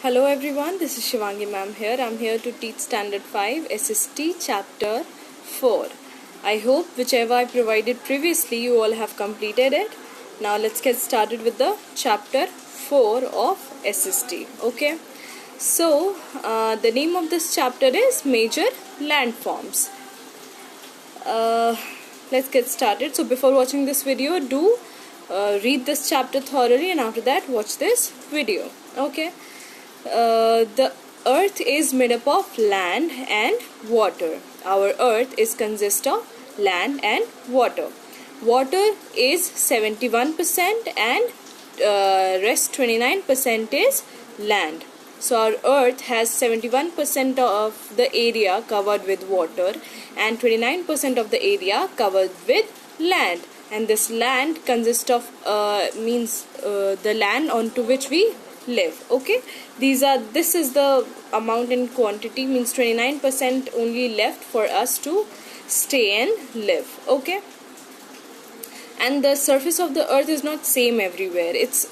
Hello everyone, this is Shivangi ma'am here. I'm here to teach Standard 5 SST Chapter 4. I hope whichever I provided previously you all have completed it. Now let's get started with the Chapter 4 of SST. Okay. So the name of this chapter is Major Landforms. Let's get started. So before watching this video, do read this chapter thoroughly, and after that watch this video. Okay. The earth is made up of land and water. Our earth is consist of land and water. Water is 71% and rest 29% is land. So our earth has 71% of the area covered with water and 29% of the area covered with land. And this land consists of the land onto which we live. Okay, this is the amount in quantity, means 29% only left for us to stay and live. Okay, and the surface of the earth is not same everywhere. It's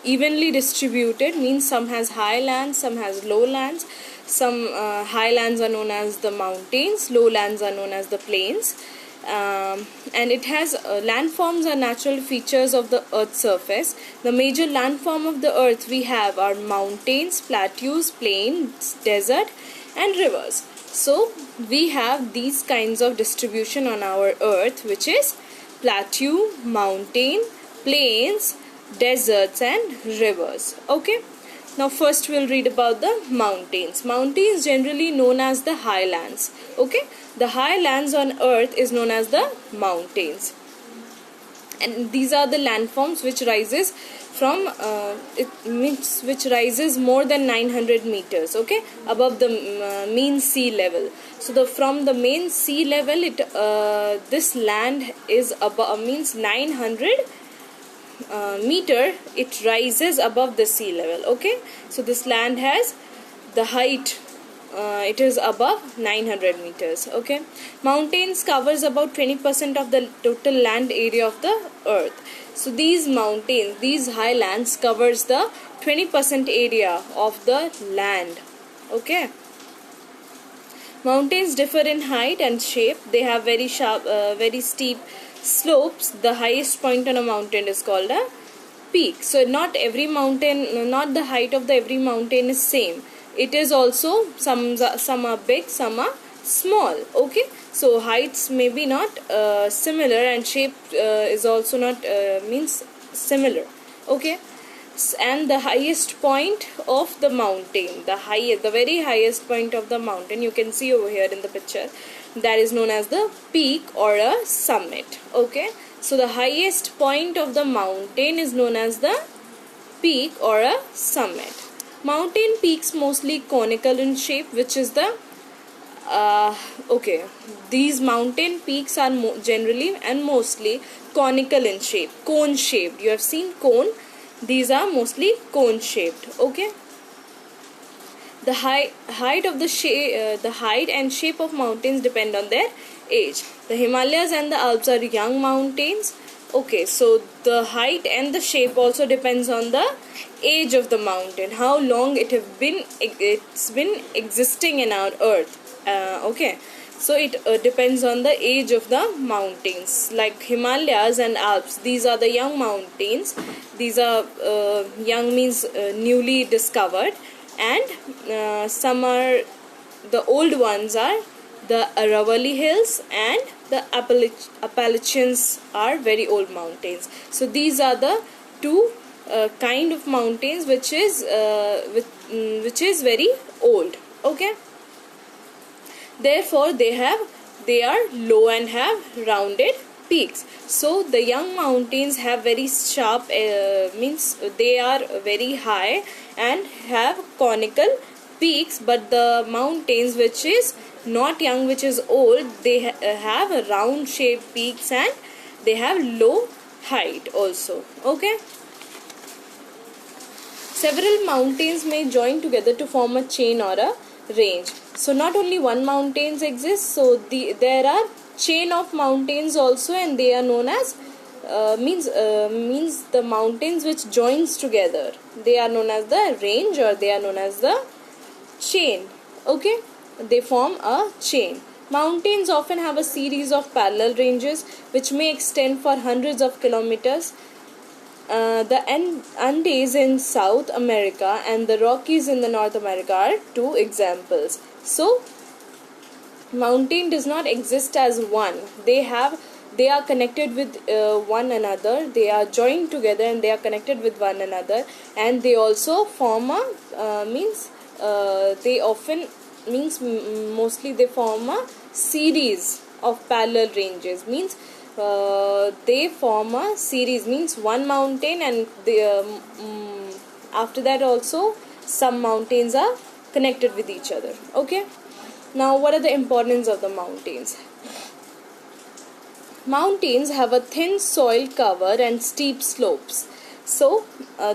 evenly distributed, means some has high lands, some has low lands. Some high lands are known as the mountains, low lands are known as the plains. And it has landforms are natural features of the earth's surface. The major landform of the earth we have are mountains, plateaus, plains, desert and rivers. So we have these kinds of distribution on our earth, which is plateau, mountain, plains, deserts and rivers. Okay, now first we'll read about the mountains. Mountains generally known as the highlands. Okay, the highlands on earth is known as the mountains, and these are the landforms which rises from which rises more than 900 meters. Okay, above the mean sea level. So from the main sea level, this land is above, means 900 meter. It rises above the sea level. Okay, so this land has the height. It is above 900 meters. Okay, mountains covers about 20% of the total land area of the earth. So these mountains, these highlands covers the 20% area of the land. Okay, mountains differ in height and shape. They have very sharp, very steep slopes. The highest point on a mountain is called a peak. So not every mountain, not the height of every mountain is same. It is also some are big, some are small. Okay, so heights may be not similar, and shape is also not means similar. Okay, and the highest point of the mountain, the very highest point of the mountain, you can see over here in the picture, that is known as the peak or a summit. Okay, so the highest point of the mountain is known as the peak or a summit. Mountain peaks mostly conical in shape, which is the these mountain peaks are generally and mostly conical in shape, cone shaped. You have seen cone, these are mostly cone shaped. Okay, the height of the height and shape of mountains depend on their age. The Himalayas and the Alps are young mountains. Okay, so the height and the shape also depends on the age of the mountain, how long it's been existing in our earth. Okay, so it depends on the age of the mountains. Like Himalayas and Alps, these are the young mountains. These are young means newly discovered, and some are the old ones are the Aravalli Hills, and the Appalachians are very old mountains. So these are the two kind of mountains which is very old. Okay, therefore they are low and have rounded peaks. So the young mountains have very sharp means they are very high and have conical peaks, but the mountains which is not young, which is old, they have a round shaped peaks and they have low height also. Okay, several mountains may join together to form a chain or a range. So not only one mountains exist, so there are chain of mountains also, and they are known as means the mountains which joins together. They are known as the range, or they are known as the chain. Okay, they form a chain. Mountains often have a series of parallel ranges which may extend for hundreds of kilometers. The Andes in South America and the Rockies in the North America are two examples. So mountain does not exist as one. They are connected with one another. They are joined together and they are connected with one another, and they also form a mostly they form a series of parallel ranges. Means they form a series, means one mountain, and after that also some mountains are connected with each other. Okay, now what are the importance of the mountains? Mountains have a thin soil cover and steep slopes. So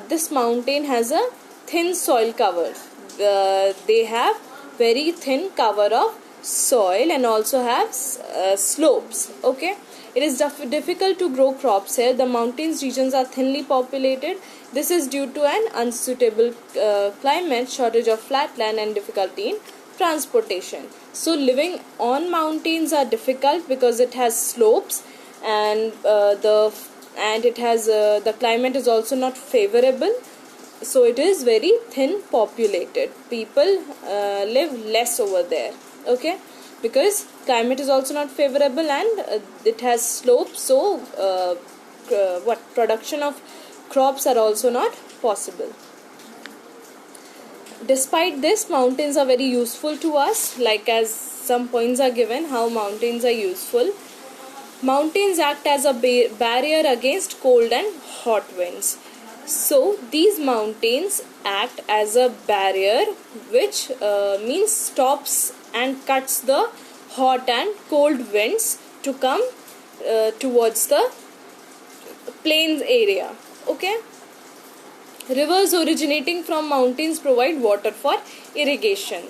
this mountain has a thin soil cover. They have very thin cover of soil and also have slopes. Okay, it is difficult to grow crops here. The mountains regions are thinly populated. This is due to an unsuitable climate, shortage of flat land, and difficulty in transportation. So living on mountains are difficult because it has slopes, and it has the climate is also not favorable. So it is very thin populated. People live less over there. Okay, because climate is also not favorable, and it has slopes. So production of crops are also not possible. Despite this, mountains are very useful to us. Like, as some points are given how mountains are useful. Mountains act as a barrier against cold and hot winds. So these mountains act as a barrier which means stops and cuts the hot and cold winds to come towards the plains area. Okay. Rivers originating from mountains provide water for irrigation.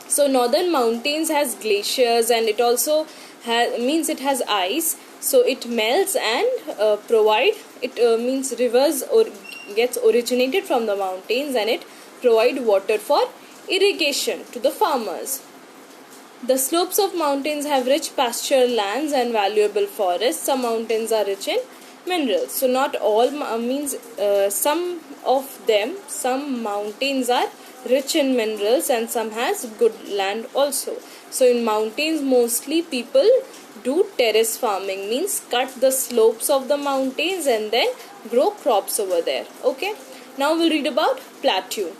So northern mountains has glaciers, and it also it has ice. So it melts and means rivers gets originated from the mountains, and it provide water for irrigation to the farmers. The slopes of mountains have rich pasture lands and valuable forests. Some mountains are rich in minerals. So not all some mountains are rich in minerals, and some has good land also. So in mountains mostly people do terrace farming, means cut the slopes of the mountains and then grow crops over there. Okay, now we'll read about plateau.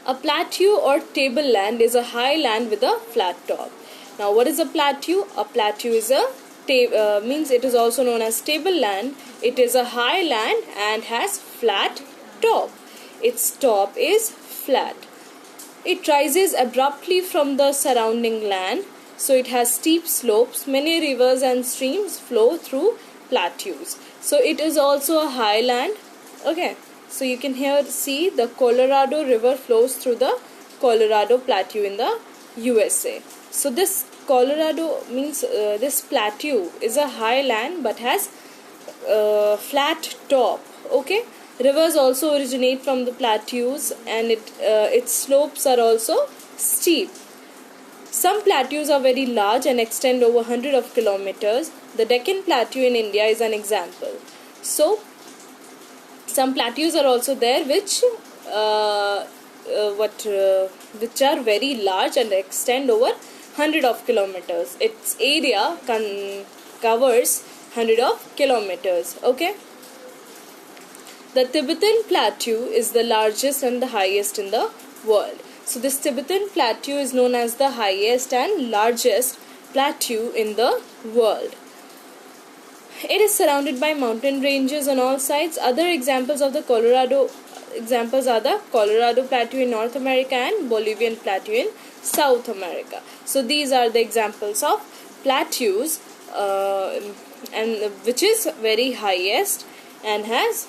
A plateau or tableland is a high land with a flat top. Now what is a plateau? A plateau is it is also known as tableland. It is a high land and has flat top. Its top is flat. It rises abruptly from the surrounding land, so it has steep slopes. Many rivers and streams flow through plateaus. So it is also a high land. Okay, so you can here see the Colorado River flows through the Colorado Plateau in the USA. So this Colorado this plateau is a high land but has flat top. Okay, rivers also originate from the plateaus, and its slopes are also steep. Some plateaus are very large and extend over hundreds of kilometers. The Deccan Plateau in India is an example. So some plateaus are also there which are very large and extend over hundreds of kilometers. Its area covers hundreds of kilometers. Okay. The Tibetan Plateau is the largest and the highest in the world. So this Tibetan Plateau is known as the highest and largest plateau in the world. It is surrounded by mountain ranges on all sides. Other examples of the Colorado are the Colorado Plateau in North America and Bolivian Plateau in South America. So these are the examples of plateaus, and which is very highest and has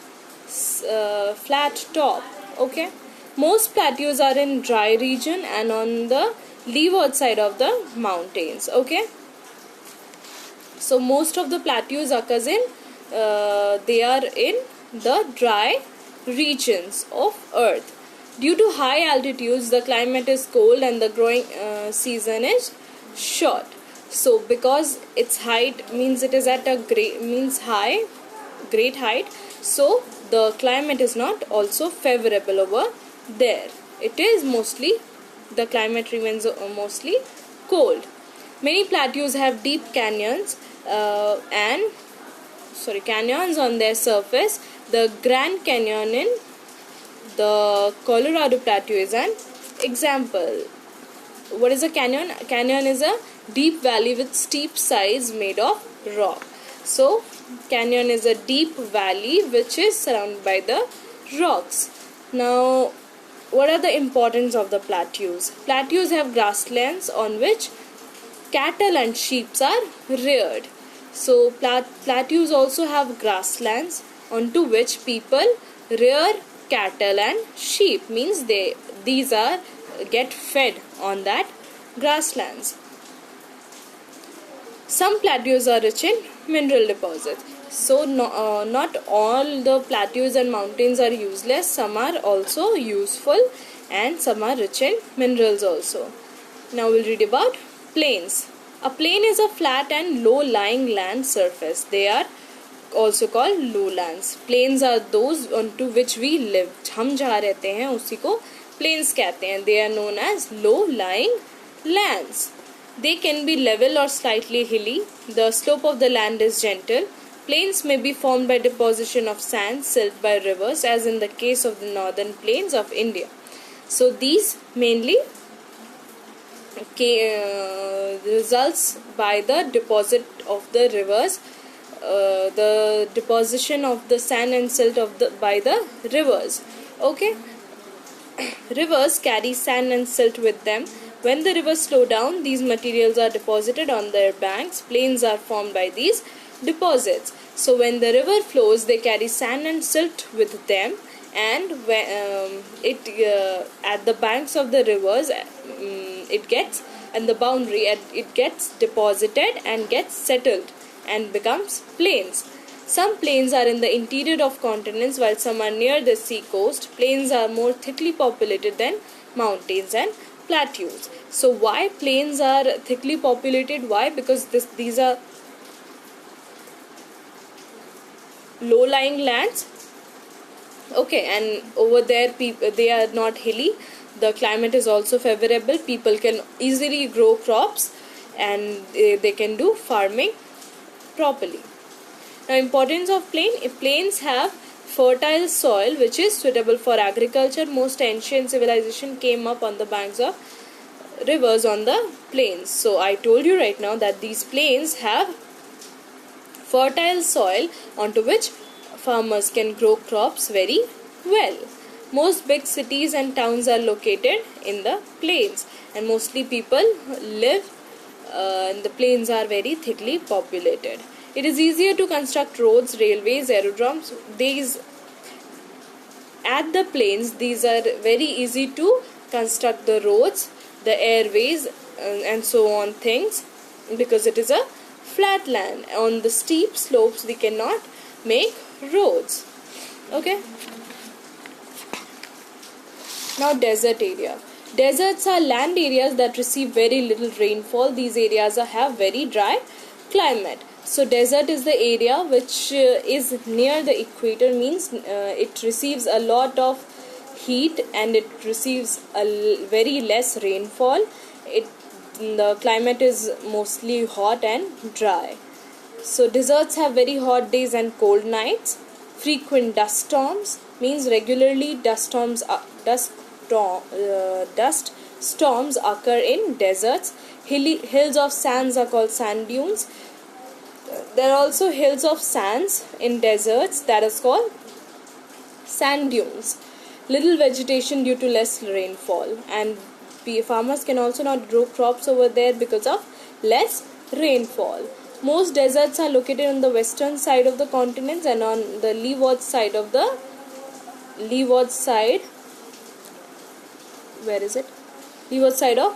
flat top. Okay, most plateaus are in dry region and on the leeward side of the mountains. Okay, So most of the plateaus occurs in they are in the dry regions of earth. Due to high altitudes, the climate is cold and the growing season is short. So because its height means it is at a great height, so the climate is not also favorable over there. It is mostly, the climate remains mostly cold. Many plateaus have deep canyons canyons on their surface. The Grand Canyon in the Colorado Plateau is an example. What is a canyon? A canyon is a deep valley with steep sides made of rock. So canyon is a deep valley which is surrounded by the rocks. Now, what are the importance of the plateaus? Plateaus have grasslands on which cattle and sheep are reared. So plateaus also have grasslands onto which people rear cattle and sheep, means these are get fed on that grasslands. Some plateaus are rich in mineral deposits. So not all the plateaus and mountains are useless. Some are also useful and some are rich in minerals also. Now we'll read about plains. A plain is a flat and low-lying land surface. They are also called lowlands. Plains are those onto which we live. हम जहाँ रहते हैं उसी को plains कहते हैं. They are known as low-lying lands. They can be level or slightly hilly. The slope of the land is gentle. Plains may be formed by deposition of sand, silt by rivers, as in the case of the northern plains of India. So these mainly results by the deposit of the rivers, the deposition of the sand and silt by the rivers. Okay, rivers carry sand and silt with them. When the rivers slow down, these materials are deposited on their banks. Plains are formed by these deposits. So when the river flows, they carry sand and silt with them, and at the banks of the rivers, it gets deposited and gets settled and becomes plains. Some plains are in the interior of continents, while some are near the sea coast. Plains are more thickly populated than mountains and plateaus. So why plains are thickly populated? Why? Because these are low-lying lands. Okay, and over there they are not hilly. The climate is also favorable. People can easily grow crops and they can do farming properly. Now, importance of plains have fertile soil which is suitable for agriculture. Most ancient civilization came up on the banks of rivers on the plains. So I told you right now that these plains have fertile soil onto which farmers can grow crops very well. Most big cities and towns are located in the plains, and mostly people live and the plains are very thickly populated. It is easier to construct roads, railways, aerodromes. At the plains, these are very easy to construct the roads, the airways, and so on things, because it is a flat land. On the steep slopes, we cannot make roads. Okay. Now, desert area. Deserts are land areas that receive very little rainfall. These areas have very dry climate. So desert is the area which is near the equator, means it receives a lot of heat and it receives very less rainfall. The climate is mostly hot and dry. So deserts have very hot days and cold nights. Frequent dust storms, means regularly dust storms occur in deserts. Hills of sands are called sand dunes. There are also hills of sands in deserts, that is called sand dunes. Little vegetation due to less rainfall, and farmers can also not grow crops over there because of less rainfall. Most deserts are located on the western side of the continents and on the leeward side of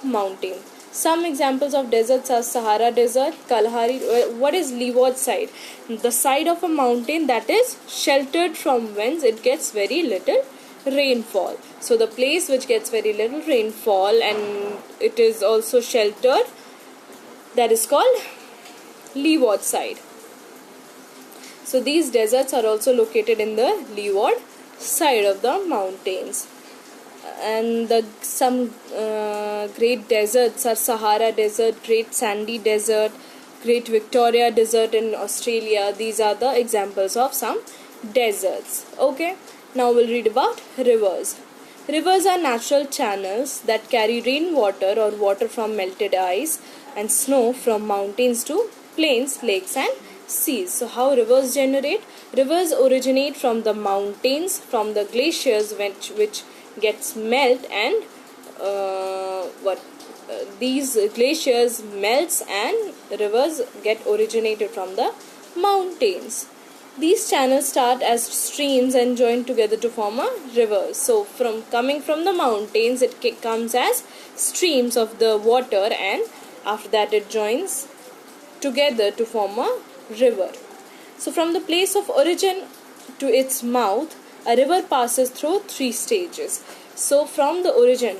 mountain. Some examples of deserts are Sahara Desert, Kalahari. What is leeward side? The side of a mountain that is sheltered from whence it gets very little rainfall. So the place which gets very little rainfall and it is also sheltered, that is called leeward side. So these deserts are also located in the leeward side of the mountains. And some great deserts are Sahara Desert, Great Sandy Desert, Great Victoria Desert in Australia. These are the examples of some deserts. Okay, now we'll read about rivers. Rivers are natural channels that carry rainwater or water from melted ice and snow from mountains to plains, lakes and seas. So how rivers generate? Rivers originate from the mountains, from the glaciers which gets melt and these glaciers melts and rivers get originated from the mountains. These channels start as streams and join together to form a river. So from coming from the mountains, it comes as streams of the water, and after that it joins together to form a river. So from the place of origin to its mouth, a river passes through 3 stages. So from the origin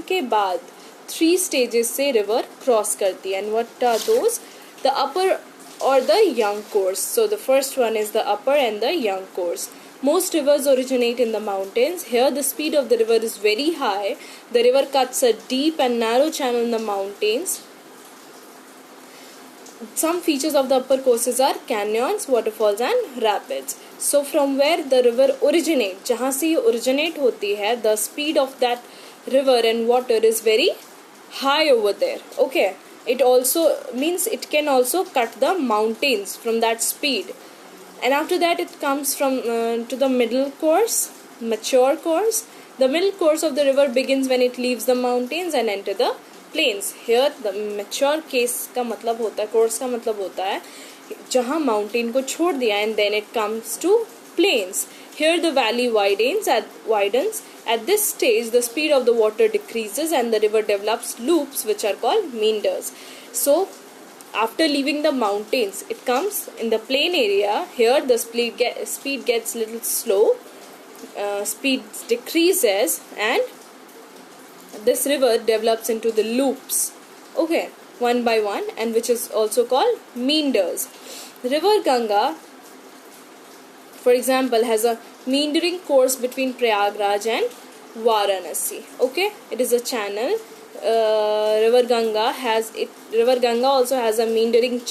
के बाद 3 stages से river cross करती है. And what are those? The upper or the young course. So the first one is the upper and the young course. Most rivers originate in the mountains. Here the speed of the river is very high. The river cuts a deep and narrow channel in the mountains. Some features of the upper courses are canyons, waterfalls and rapids. So from where the river originates, जहाँ से ये originate होती है, the speed of that river and water is very high over there. Okay, it also means it can also cut the mountains from that speed. And after that it comes from to the middle course, mature course. The middle course of the river begins when it leaves the mountains and enter the plains. Here the mature case का मतलब होता है, course का मतलब होता है जहाँ mountain को छोड़ दिया, and then it comes to plains. Here the valley widens. At this stage the speed of the water decreases and the river develops loops which are called meanders. So after leaving the mountains, it comes in the plain area. Here the speed gets little slow, speed decreases, and this river develops into the loops, okay, one by one, and which is also called meanders. River Ganga, for example, has a meandering course between Prayagraj and Varanasi. Okay, it is a channel. River Ganga also has a meandering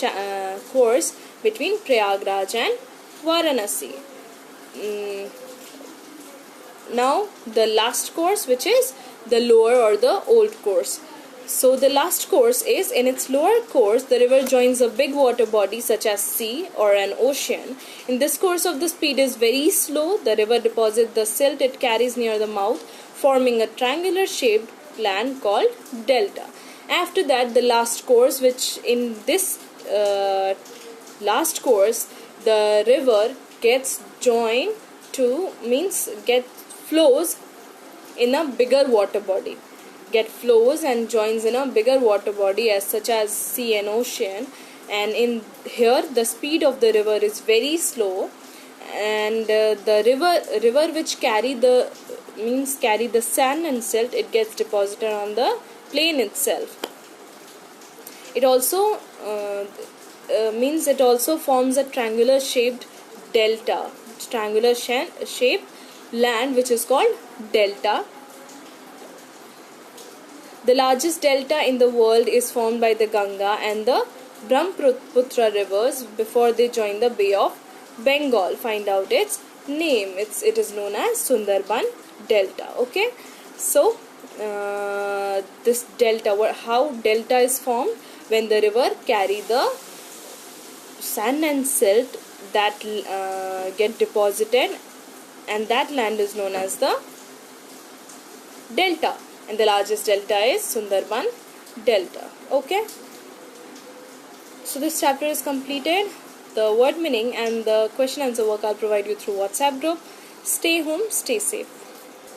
course between Prayagraj and Varanasi. Now the last course, which is the lower or the old course. So the last course is, in its lower course the river joins a big water body such as sea or an ocean. In this course of the speed is very slow. The river deposits the silt it carries near the mouth, forming a triangular shaped land called delta. After that the last course, which in this last course the river gets joined to flows in a bigger water body, flows and joins in a bigger water body as such as sea and ocean. And in here the speed of the river is very slow, and the river which carry the sand and silt, it gets deposited on the plain itself. It also forms a triangular shaped delta, shaped land which is called delta. The largest delta in the world is formed by the Ganga and the Brahmaputra rivers before they join the Bay of Bengal. Find out its name. It is known as Sundarban Delta. Okay, so this delta, how delta is formed? When the river carry the sand and silt that get deposited, and that land is known as the delta, and the largest delta is Sundarban Delta. Okay, so this chapter is completed. The word meaning and the question answer work I'll provide you through WhatsApp group. Stay home, stay safe.